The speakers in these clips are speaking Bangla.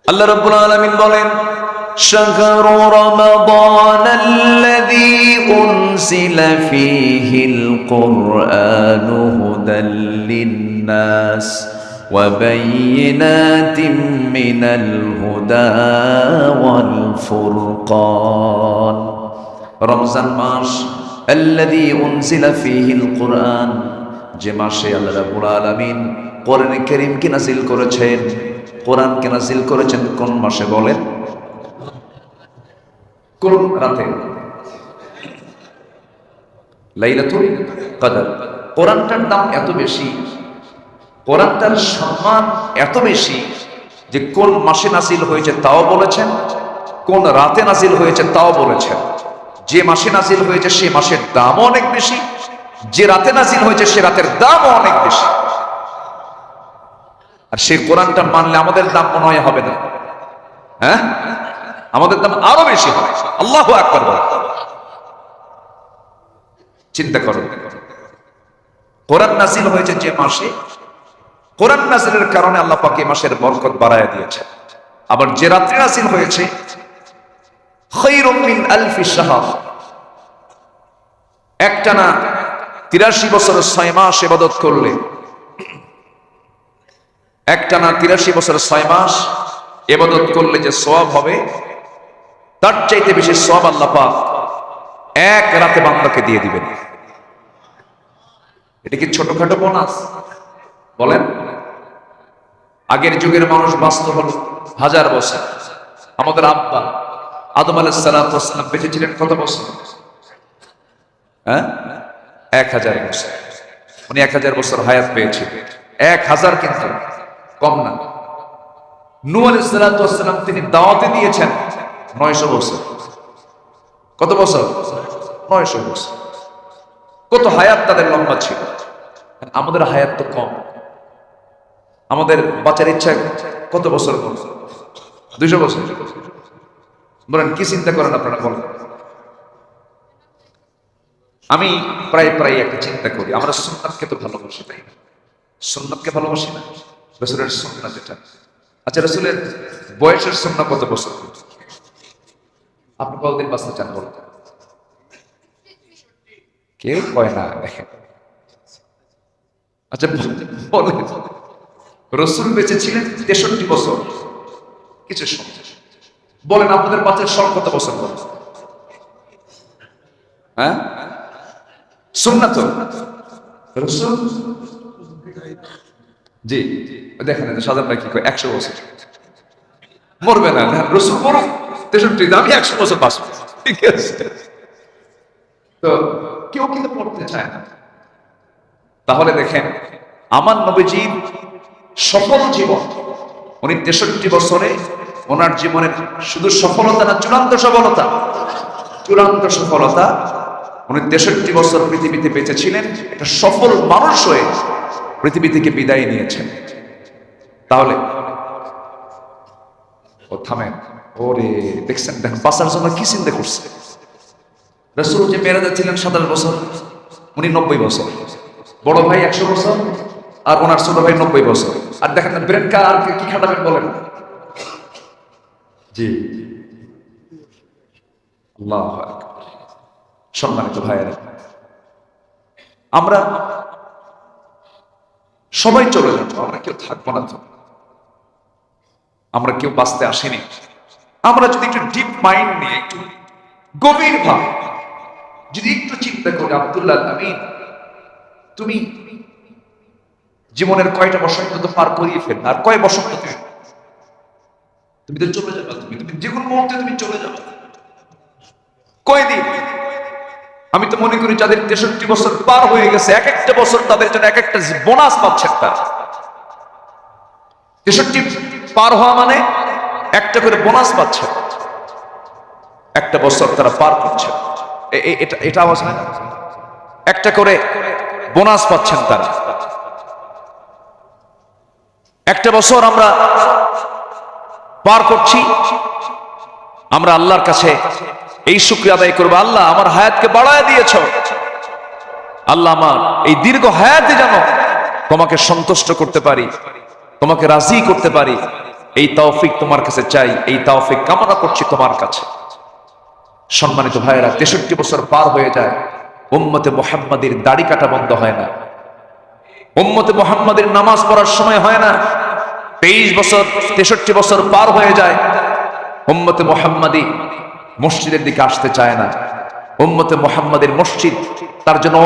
আল্লাহ রাব্বুল আলামিন বলেন, শাহরু রমাদানাল্লাযী উনজিলা ফীহিল কুরআনু হুদাল লিন্নাস ওয়া বায়িনাতিন মিনাল হুদা ওয়াল ফুরকান। রমজান মাস, আল্লাযী উনজিলা ফীহিল কুরআন, যে মাসে আল্লাহ রাব্বুল আলামিন কোরআন কারীমকে নাযিল করেছেন। কোরআনকে নাযিল করেছেন কোন মাসে বলেন? কোন রাতে? লাইলাতুল কদর। কোরআনটার দাম এত বেশি, কোরআনটার সম্মান এত বেশি যে কোন মাসে নাযিল হয়েছে তাও বলেছেন, কোন রাতে নাযিল হয়েছে তাও বলেছেন। যে মাসে নাযিল হয়েছে সে মাসের দামও অনেক বেশি, যে রাতে নাযিল হয়েছে সে রাতের দামও অনেক বেশি। আর সেই কোরআনটা মানলে আমাদের দাম মনে হয় হবে না, হ্যাঁ? আমাদের দাম আরো বেশি হবে। আল্লাহু আকবার বল। চিন্তা করো, কোরআন নাযিল হয়েছে যে মাসে, কোরআন নাযিলের কারণে আল্লাহ পাক এই মাসের বরকত বাড়ায় দিয়েছে। আবার যে রাত্রে নাযিল হয়েছে, খায়রুম মিন আলফি শাহর, একটানা 83 বছর 6 মাস ইবাদত করলে, একটানা 83 বছর 6 মাস ইবাদত করলে যে সওয়াব হবে, তার চাইতে বেশি সওয়াব আল্লাহ পাক এক রাতে বান্দাকে দিয়ে দিবেন। এটা কি ছোটখাটো বোনাস? বলেন। আগের যুগের মানুষ বাঁচত হলো 1000 বছর। আমাদের আব্বা আদম আলাইহিস সালাতু ওয়াস সালাম বেঁচে ছিলেন কত বছর? হ্যাঁ, 1000 বছর। উনি 1000 বছর হায়াত পেয়েছিলেন। 1000 কিন্তু কম না। নূহ আলাইহিস সালাতু ওয়াস সালাম তিনি দাওয়াতে দিয়েছেন 900 বছর। কত বছর? 900 বছর। কত হায়াত তাদের লম্বা ছিল। আমাদের হায়াত তো কম। আমাদের বাঁচার ইচ্ছা কত বছর? 200 বছর। বলেন কি চিন্তা করেন আপনারা? বলেন। আমি প্রায় একটা চিন্তা করি, আমরা সুন্নাতকে তো ভালোবাসি, তাই না? সুন্নাতকে ভালোবাসি না? রাসূলের সুন্নাত যেটা। আচ্ছা, রাসূলের বয়সের সুন্নাত কত বছর? আপনি কতদিন বাঁচতে চান বলতে? কেউ কয় না। আচ্ছা বলেন, রাসূল বেঁচে ছিলেন 63 বছর কিছু সময়। বলেন আপনাদের বাচ্চার সব কত বছর? বলেন। হ্যাঁ, সুন্নাত রাসূল। জি দেখেন সাধারণ কি কয় 100 বছর মরবে না। রাসূল বড় 63, আমি 100 বছর বাঁচব। ঠিক আছে, তো কেউ কিন্তু পড়তে চায় না। তাহলে দেখেন আমার নবীজির সফল জীবন, উনি 63 বছরে ওনার জীবনের শুধু সফলতা না, চূড়ান্ত সফলতা, চূড়ান্ত সফলতা। উনি 63 বছর পৃথিবীতে বেঁচে ছিলেন, একটা সফল মানুষ হয়ে পৃথিবী থেকে বিদায় নিয়েছেন। তাহলে ও থামেন, ওরে দেখছেন, দেখেন বাঁচার জন্য কি চিন্তা করছে। রাসূল যে মেরাজে ছিলেন 27 বছর, উনি 90 বছর। বড় ভাই 100 বছর, আর ওনার ছোট ভাই 90 বছর। আর দেখেন ব্রেন কার আর কি খাটাবেন বলেন? জি আল্লাহু আকবার। সম্মানিত ভাইয়েরা, আমরা সবাই চলে যাব, আমরা কেউ থাকবো না। তো আমরা কেউ বাঁচতে আসেনি। আমরা যদি একটু ডিপ মাইন্ড নিয়ে, একটু গভীর ভাবে যদি একটু চিন্তা করি, আব্দুল্লাহ আমিন তুমি জীবনের কয়টা বসন্ত তো পার করিয়ে ফেললে, আর কয় বসন্ত তুমি তো চলে যাবে। তুমি যে কোনো মুহূর্তে তুমি চলে যাবে। কয়দিন? আমি তো মনে করি যাদের 63 বছর পার হয়ে গেছে, এক একটা বছর তাদের জন্য এক একটা বোনাস পাচ্ছেন। তারা 63 পার হওয়া মানে একটা করে বোনাস পাচ্ছে। একটা বছর তারা পার করছে, এটা আওয়াজ হয় না? একটা করে বোনাস পাচ্ছেন তারা। একটা বছর আমরা পার করছি, আমরা আল্লাহর কাছে এই শুকরিয়া আদায় করবো, আল্লাহ আমার হায়াতকে বাড়ায় দিয়েছ, আল্লাহ আমার এই দীর্ঘ হায়াতে যেন তোমাকে সন্তুষ্ট করতে পারি, তোমাকে রাজি করতে পারি, এই তৌফিক তোমার কাছে চাই, এই তৌফিক কামনা করছি তোমার কাছে। সম্মানিত ভাইয়েরা, 63 বছর পার হয়ে যায়, উম্মতে মুহাম্মাদীর দাড়ি কাটা বন্ধ হয় না, উম্মতে মুহাম্মাদীর নামাজ পড়ার সময় হয় না। 23 বছর 63 বছর পার হয়ে যায়, উম্মতে মুহাম্মাদী মসজিদের দিকে আসতে চায় না। উম্মতে মুহাম্মাদের মসজিদ তার জন্য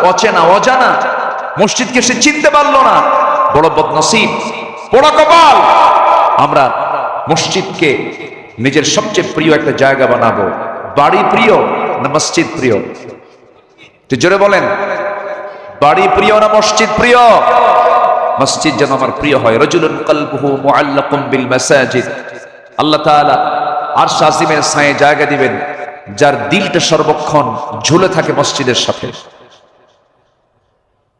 অজানা। মসজিদকে সে চিনতে পারলো না। বড় বদনসিব, বড় কপাল। আমরা মসজিদকে নিজের সবচেয়ে প্রিয় একটা জায়গা বানাবো। বাড়ি প্রিয় না মসজিদ প্রিয়? জোরে বলেন, বাড়ি প্রিয় না মসজিদ প্রিয়? মসজিদ যেন আমার প্রিয় হয়। রাজুলুন কলবুহু মুআল্লাকুম বিল মাসাজিদ। আল্লাহ তাআলা আরশ আজিমের ছায়ে জায়গা দিবেন যার দিলটা সর্বক্ষণ ঝুলে থাকে মসজিদের সাথে।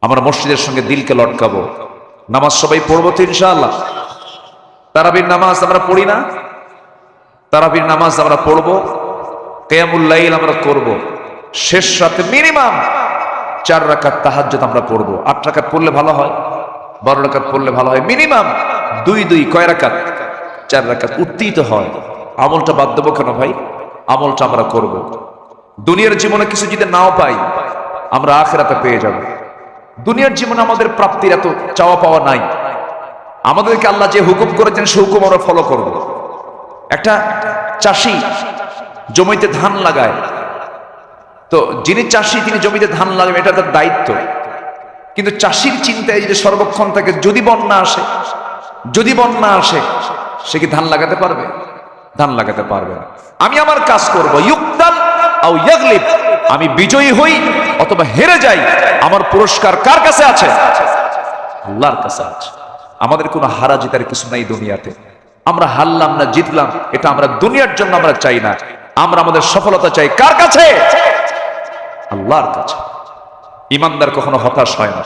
আমরা মসজিদের সঙ্গে দিলকে লটকাবো। নামাজ সবাই পড়বো তো ইনশাআল্লাহ। তারাবির নামাজ আমরা পড়ি না? তারাবির নামাজ আমরা পড়বো, কিয়ামুল লাইল আমরা করব। শেষ রাতে মিনিমাম 4 রাকাত তাহাজ্জুদ আমরা পড়বো। 8 রাকাত পড়লে ভালো হয়, 12 রাকাত পড়লে ভালো হয়। মিনিমাম 2 কয় রাকাত? 4 রাকাত উঠতেই তো হয়। আমলটা বাদ দেবো কেন ভাই? আমলটা আমরা করব। দুনিয়ার জীবনে কিছু যদি নাও পাই, আমরা আখিরাতে পেয়ে যাব। দুনিয়ার জীবনে আমাদের প্রাপ্তির এত চাওয়া পাওয়া নাই। আমাদেরকে আল্লাহ যে হুকুম করেছেন সে হুকুম আমরা ফলো করব। একটা চাষি জমিতে ধান লাগায়, তো যিনি চাষি তিনি জমিতে ধান লাগাবেন, এটা তার দায়িত্ব। কিন্তু চাষির চিন্তায় যে সর্বক্ষণ থাকে যদি বন্যা আসে, সে কি ধান লাগাতে পারবে? ধান লাগাতে পারবে না। আমি আমার কাজ করব, ইউকতাল আও ইয়াগলিব, আমি বিজয়ী হই অথবা হেরে যাই, আমার পুরস্কার কার কাছে আছে? আল্লাহর কাছে আছে। আমাদের কোনো হারা জিতার কিছু নাই দুনিয়াতে। আমরা হারলাম না জিতলাম, এটা আমরা দুনিয়ার জন্য আমরা চাই না। আমরা আমাদের সফলতা চাই কার কাছে? আল্লাহর কাছে। ঈমানদার কখনো হতাশ হয় না।